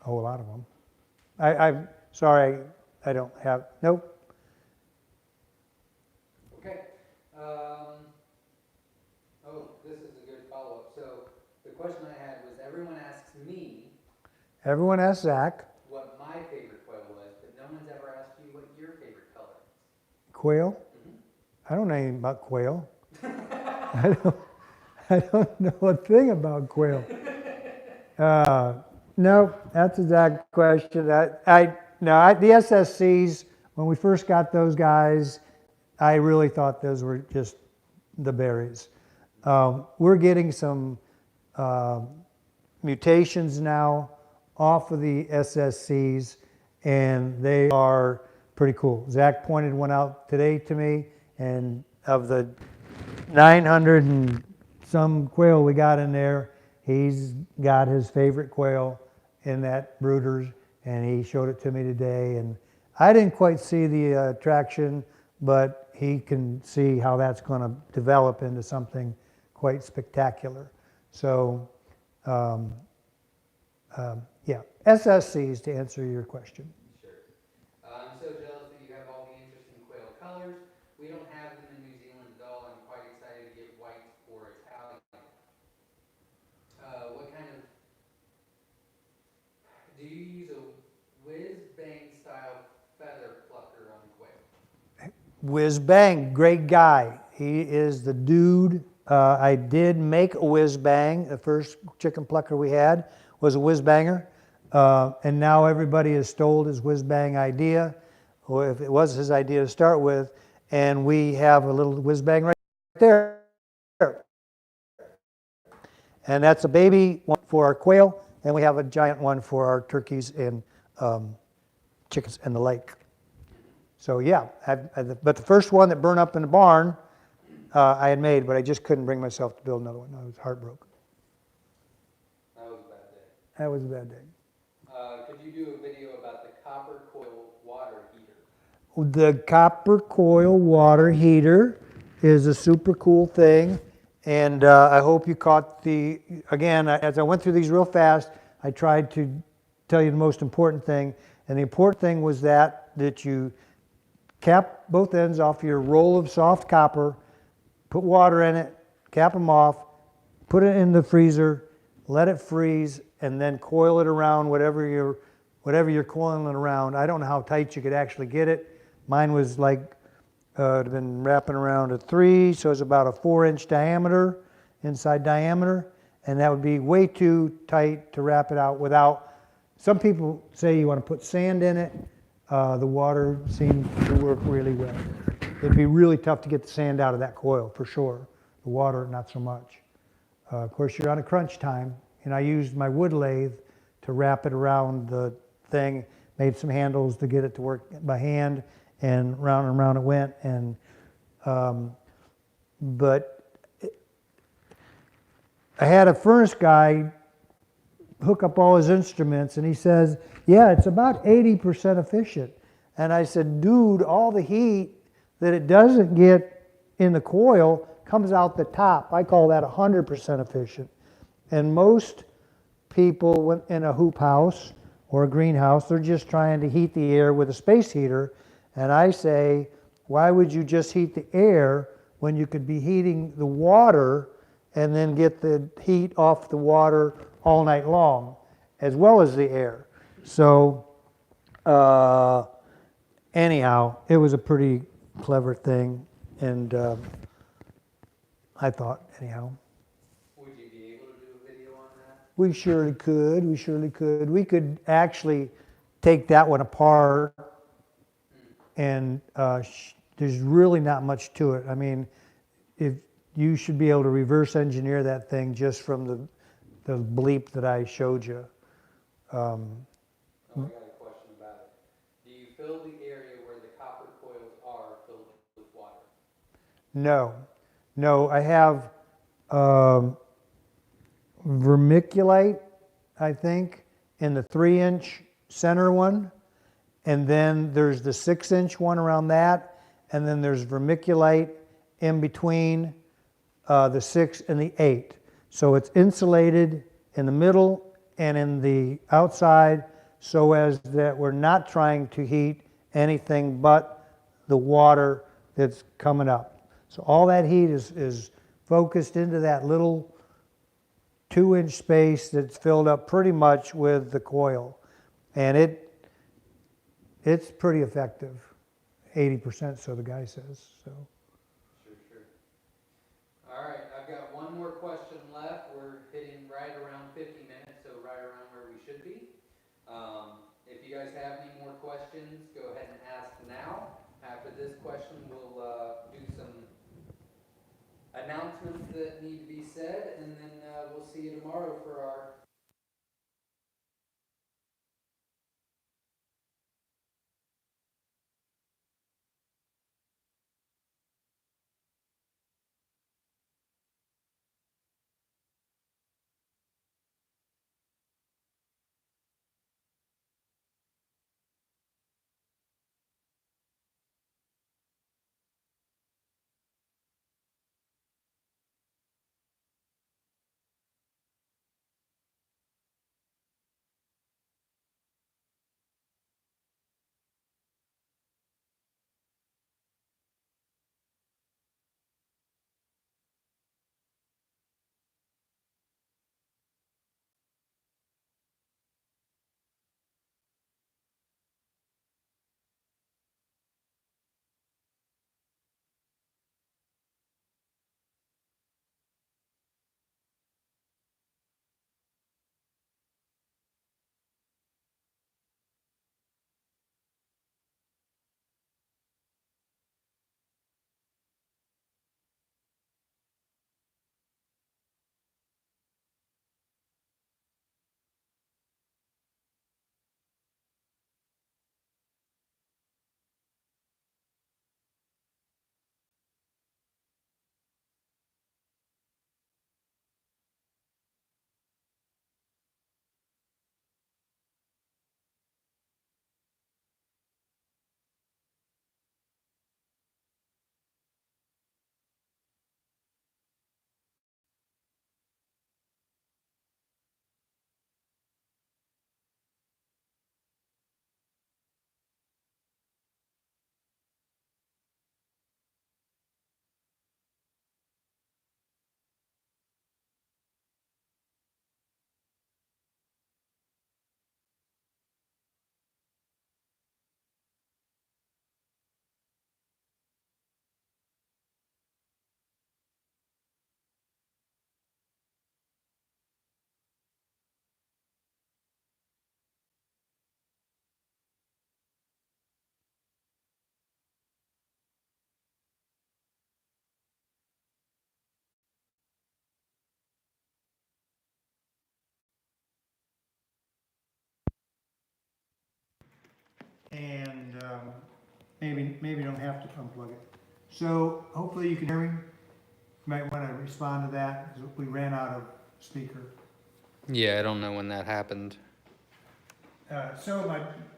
A: a whole lot of them. I'm sorry, I don't have, nope.
B: Okay. This is a good follow-up. So the question I had was, everyone asks me
A: Everyone asks Zach.
B: What my favorite quail was, but no one's ever asked you what your favorite color is.
A: Quail?
B: Mm-hmm.
A: I don't know anything about quail. I don't know a thing about quail. No, that's a Zach question. The SSCs, when we first got those guys, I really thought those were just the berries. We're getting some mutations now off of the SSCs, and they are pretty cool. Zach pointed one out today to me, and of the 900 and some quail we got in there, he's got his favorite quail in that Brooder's, and he showed it to me today. And I didn't quite see the traction, but he can see how that's going to develop into something quite spectacular. So, yeah, SSCs to answer your question.
B: Sure. I'm so jealous that you have all the interesting quail colors. We don't have them in New Zealand at all. I'm quite excited to get white or Italian. What kind of, do you use a whiz bang style feather plucker on quail?
A: Whiz Bang, great guy. He is the dude. I did make a Whiz Bang. The first chicken plucker we had was a Whiz Banger. And now everybody has stole his Whiz Bang idea, or if it was his idea to start with, and we have a little Whiz Bang right there. And that's a baby one for our quail, and we have a giant one for our turkeys and chickens and the like. So yeah, but the first one that burned up in the barn, I had made, but I just couldn't bring myself to build another one. I was heartbroken.
B: That was a bad day.
A: That was a bad day.
B: Could you do a video about the copper coil water heater?
A: The copper coil water heater is a super cool thing, and I hope you caught again, as I went through these real fast, I tried to tell you the most important thing, and the important thing was that you cap both ends off your roll of soft copper, put water in it, cap them off, put it in the freezer, let it freeze, and then coil it around whatever you're coiling it around. I don't know how tight you could actually get it. Mine was like, it'd been wrapping around a 3, so it's about a 4-inch diameter, inside diameter, and that would be way too tight to wrap it out without. Some people say you want to put sand in it. The water seems to work really well. It'd be really tough to get the sand out of that coil, for sure. The water, not so much. Of course, you're on a crunch time, and I used my wood lathe to wrap it around the thing, made some handles to get it to work by hand, and round it went. And but I had a furnace guy hook up all his instruments, and he says, yeah, it's about 80% efficient. And I said, dude, all the heat that it doesn't get in the coil comes out the top. I call that 100% efficient. And most people in a hoop house or a greenhouse, they're just trying to heat the air with a space heater. And I say, why would you just heat the air when you could be heating the water and then get the heat off the water all night long, as well as the air? So anyhow, it was a pretty clever thing, and I thought, anyhow.
B: Would you be able to do a video on that?
A: We surely could. We could actually take that one apart, and there's really not much to it. I mean, if you should be able to reverse engineer that thing just from the bleep that I showed you.
B: Oh, I got a question about it. Do you fill the area where the copper coils are filled with water?
A: No, I have vermiculite, I think, in the 3-inch center one, and then there's the 6-inch one around that, and then there's vermiculite in between the 6 and the 8. So it's insulated in the middle and in the outside, so as that we're not trying to heat anything but the water that's coming up. So all that heat is focused into that little 2-inch space that's filled up pretty much with the coil. And it's pretty effective, 80%, so the guy says. So.
B: Sure. All right, I've got one more question left. We're hitting right around 50 minutes, so right around where we should be. If you guys have any more questions, go ahead and ask now. After this question, we'll do some announcements that need to be said, and then we'll see you tomorrow for our
A: maybe don't have to unplug it. So hopefully you can hear me. You might want to respond to that because we ran out of speaker.
B: Yeah, I don't know when that happened.
A: So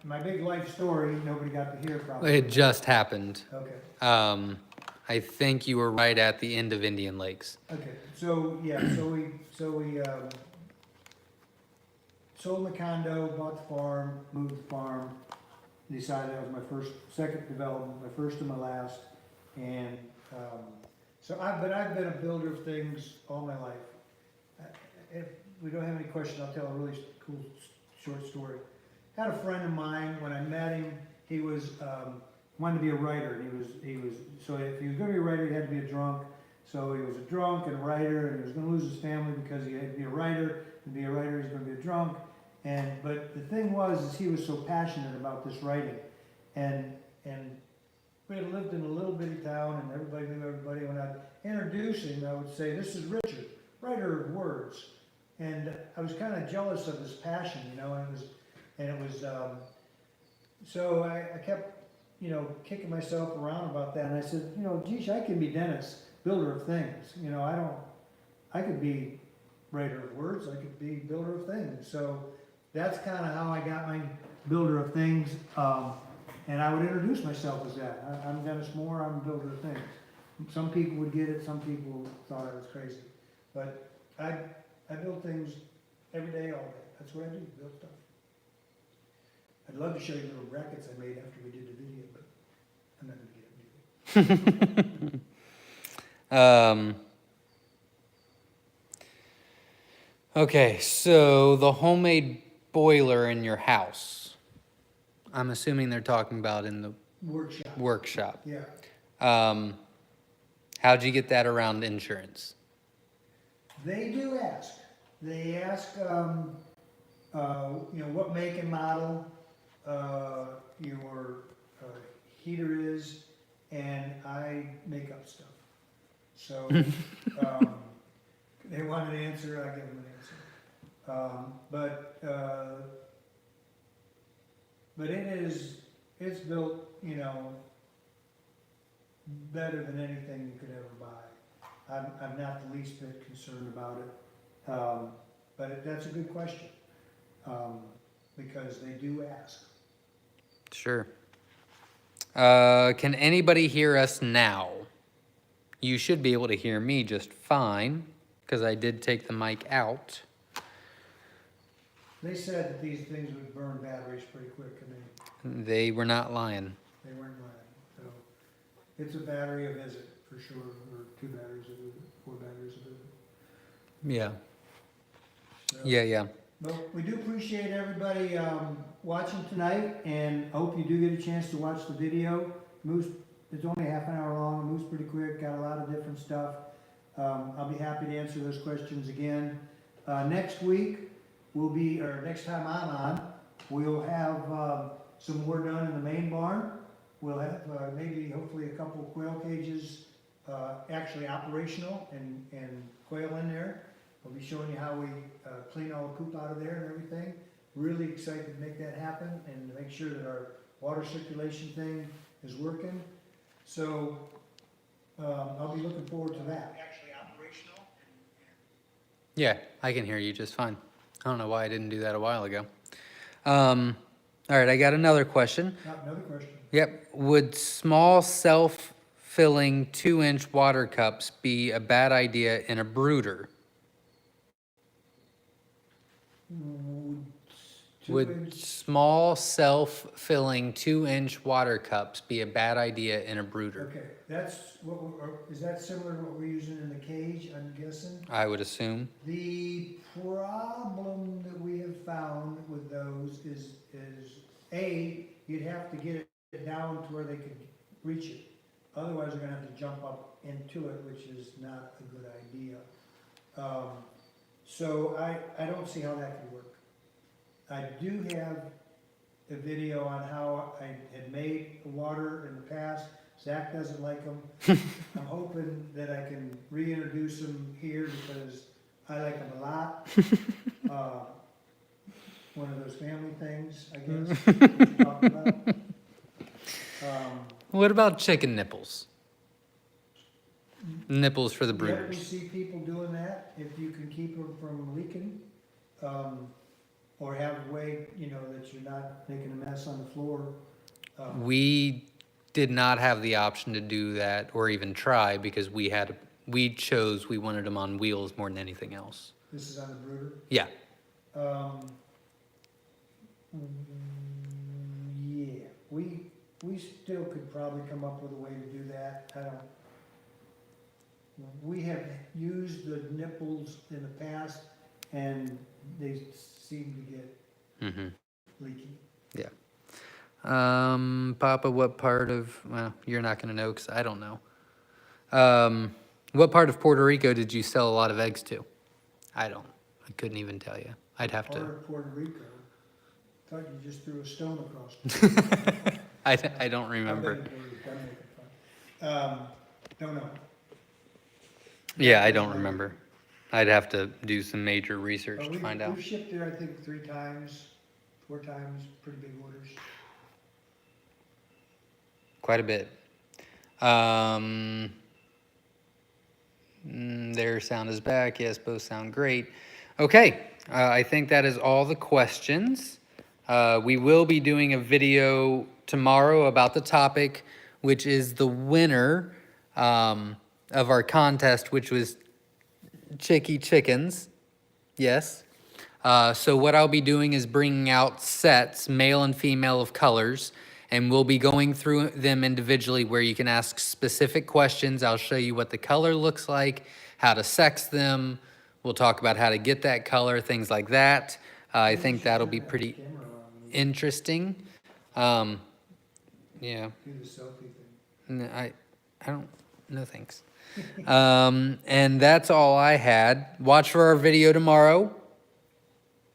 A: my big life story, nobody got to hear probably.
B: It just happened.
A: Okay.
B: I think you were right at the end of Indian Lakes.
A: Okay. So yeah. So we sold the condo, bought the farm, moved the farm. Decided that was my second development, my first and my last. And but I've been a builder of things all my life. If we don't have any questions, I'll tell a really cool short story. Had a friend of mine, when I met him, he was wanted to be a writer. He was so if he was going to be a writer, he had to be a drunk. So he was a drunk and a writer, and he was going to lose his family because he had to be a writer. To be a writer, he's going to be a drunk. But the thing is he was so passionate about this writing, and we had lived in a little bitty town, and everybody knew everybody. When I'd introduce him, I would say, "This is Richard, writer of words," and I was kind of jealous of his passion, you know. So I kept, you know, kicking myself around about that, and I said, you know, geez, I can be Dennis, builder of things. You know, I could be writer of words, I could be builder of things. So that's kind of how I got my builder of things, and I would introduce myself as that. I'm Dennis Moore, I'm a builder of things. Some people would get it, some people thought I was crazy. But I build things every day, all day. That's what I do, build stuff. I'd love to show you little brackets I made after we did the video, but I'm not going to get it.
B: Okay, so the homemade boiler in your house. I'm assuming they're talking about in the workshop.
A: Yeah.
B: How'd you get that around insurance?
A: They do ask. They ask, you know, what make and model your heater is, and I make up stuff. So they want an answer, I give them an answer. But it's built, you know, better than anything you could ever buy. I'm not the least bit concerned about it. But that's a good question, because they do ask.
B: Sure. Can anybody hear us now? You should be able to hear me just fine, because I did take the mic out.
A: They said that these things would burn batteries pretty quick, and
B: They were not lying.
A: they weren't lying. So it's a battery a visit, for sure, or 2 batteries a visit, 4 batteries a visit.
B: Yeah.
A: So,
B: Yeah.
A: But we do appreciate everybody watching tonight, and I hope you do get a chance to watch the video. It's only half an hour long, it moves pretty quick, got a lot of different stuff. I'll be happy to answer those questions again. Next week, next time I'm on, we'll have some more done in the main barn. We'll have maybe, hopefully, a couple of quail cages actually operational and quail in there. I'll be showing you how we clean all the poop out of there and everything. Really excited to make that happen and to make sure that our water circulation thing is working. So I'll be looking forward to that. Actually operational.
B: Yeah, I can hear you just fine. I don't know why I didn't do that a while ago. All right, I got another question.
A: Another question.
B: Yep. Would small self-filling 2-inch water cups be a bad idea in a brooder? Would small self-filling 2-inch water cups be a bad idea in a brooder?
A: Okay, is that similar to what we're using in the cage, I'm guessing?
B: I would assume.
A: The problem that we have found with those is you'd have to get it down to where they could reach it. Otherwise, they're gonna have to jump up into it, which is not a good idea. So I don't see how that could work. I do have a video on how I had made water in the past. Zach doesn't like them. I'm hoping that I can reintroduce them here because I like them a lot. One of those family things, I guess, that you talked about.
B: What about chicken nipples? Nipples for the
C: Yep, we
B: brooders.
C: see people doing that, if you can keep them from leaking, or have a way, you know, that you're not making a mess on the floor.
B: We did not have the option to do that or even try because we wanted them on wheels more than anything else.
C: This is on the brooder.
B: Yeah.
C: Yeah, we still could probably come up with a way to do that. We have used the nipples in the past, and they seem to get leaky.
B: Yeah. Papa, what part of, well, you're not going to know because I don't know. What part of Puerto Rico did you sell a lot of eggs to? I couldn't even tell you. I'd have
C: Part
B: to.
C: of Puerto Rico. Thought you just threw a stone across.
B: I don't remember.
C: Don't know.
B: Yeah, I don't remember. I'd have to do some major research to
C: We've
B: find out.
C: shipped there, I think, 3 times, 4 times, pretty big orders.
B: Quite a bit. Their sound is back. Yes, both sound great. Okay, I think that is all the questions. We will be doing a video tomorrow about the topic, which is the winner of our contest, which was chickens. Yes. So what I'll be doing is bringing out sets, male and female, of colors, and we'll be going through them individually where you can ask specific questions. I'll show you what the color looks like, how to sex them. We'll talk about how to get that color, things like that. I think that'll be pretty interesting. Yeah.
C: Do the selfie thing.
B: No, I don't, no thanks. And that's all I had. Watch for our video tomorrow.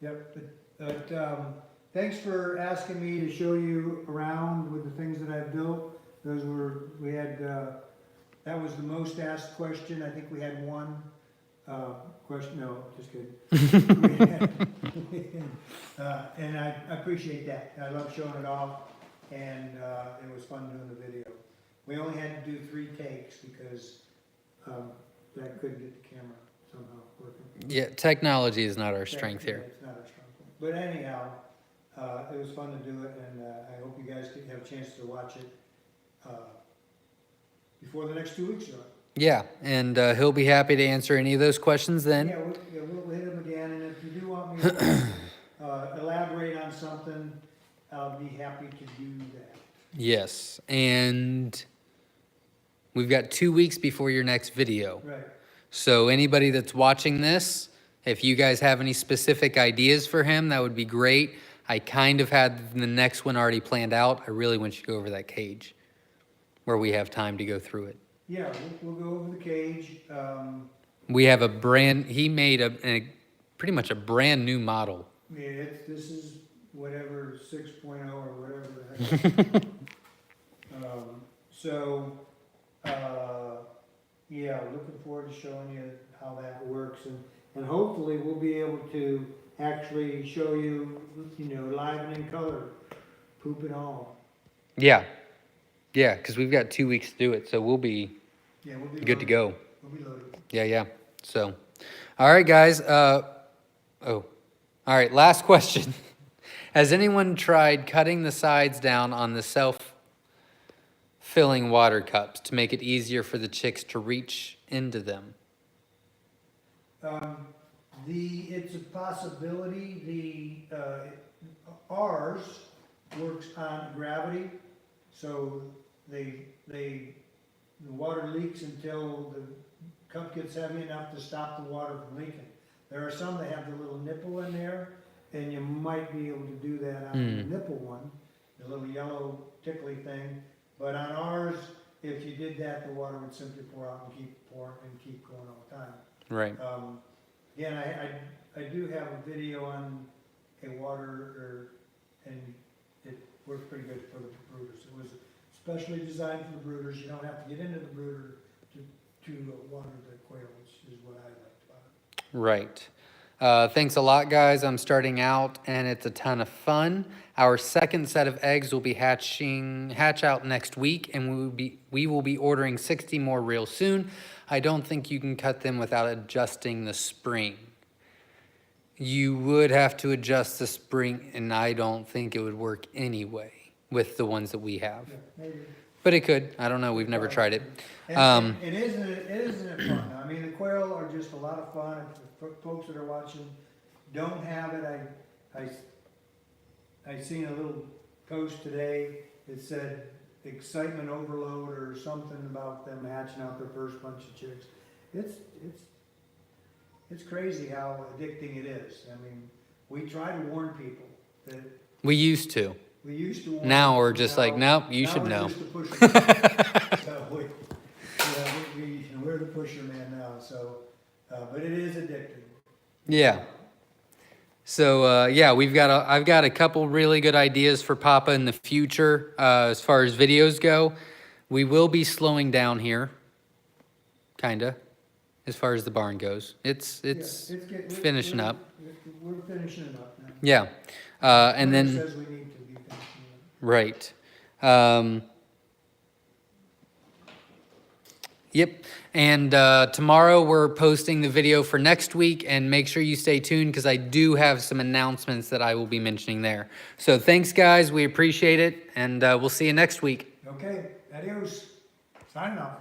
C: Yep, but thanks for asking me to show you around with the things that I've built. That was the most asked question. I think we had one question, no, just kidding. And I appreciate that. I love showing it off, and it was fun doing the video. We only had to do 3 takes because that couldn't get the camera somehow working.
B: Yeah, technology is not our strength here.
C: It's not our strength point. But anyhow, it was fun to do it, and I hope you guys have a chance to watch it before the next 2 weeks are up.
B: Yeah, and he'll be happy to answer any of those questions then.
C: Yeah, we'll hit him again, and if you do want me to elaborate on something, I'll be happy to do that.
B: Yes, and we've got 2 weeks before your next video.
C: Right.
B: So anybody that's watching this, if you guys have any specific ideas for him, that would be great. I kind of had the next one already planned out. I really want you to go over that cage where we have time to go through it.
C: Yeah, we'll go over the cage.
B: We have he made a pretty much a brand new model.
C: Yeah, this is whatever 6.0 or whatever the heck. Yeah, looking forward to showing you how that works, and hopefully we'll be able to actually show you, live and in color, poop and all.
B: Yeah, because we've got 2 weeks to do it, so we'll be good to go.
C: We'll be loaded.
B: Yeah. So, all right, guys. All right, last question. Has anyone tried cutting the sides down on the self-filling water cups to make it easier for the chicks to reach into them?
C: It's a possibility. Ours works on gravity, so the water leaks until the cup gets heavy enough to stop the water from leaking. There are some that have the little nipple in there, and you might be able to do that on the nipple one, the little yellow tickly thing. But on ours, if you did that, the water would simply pour out and keep pouring and keep going all the time.
B: Right.
C: Again, I do have a video on a water, and it worked pretty good for the brooders. It was specially designed for the brooders. You don't have to get into the brooder to water the quail, which is what I liked about it.
B: Right. Thanks a lot, guys. I'm starting out, and it's a ton of fun. Our second set of eggs will be hatch out next week, and we will be ordering 60 more real soon. I don't think you can cut them without adjusting the spring. You would have to adjust the spring, and I don't think it would work anyway with the ones that we have.
C: Yeah, maybe.
B: But it could. I don't know. We've never tried it.
C: And isn't it fun? I mean, the quail are just a lot of fun. If the folks that are watching don't have it, I seen a little post today that said excitement overload or something about them hatching out their first bunch of chicks. It's crazy how addicting it is. I mean, we try to warn people that
B: We used to.
C: we used to warn
B: Now
C: them.
B: we're just like, nope, you
C: Now
B: should
C: we're
B: know.
C: just the pusher man. So we're the pusher man now, so, but it is addicting.
B: Yeah. So yeah, I've got a couple really good ideas for Papa in the future as far as videos go. We will be slowing down here, kinda, as far as the barn goes. It's finishing up.
C: We're finishing it up now.
B: Yeah, and
C: Whoever
B: then
C: says we need to be finishing it.
B: right. Yep. And tomorrow we're posting the video for next week, and make sure you stay tuned because I do have some announcements that I will be mentioning there. So thanks, guys. We appreciate it, and we'll see you next week.
C: Okay, adios. Signing off.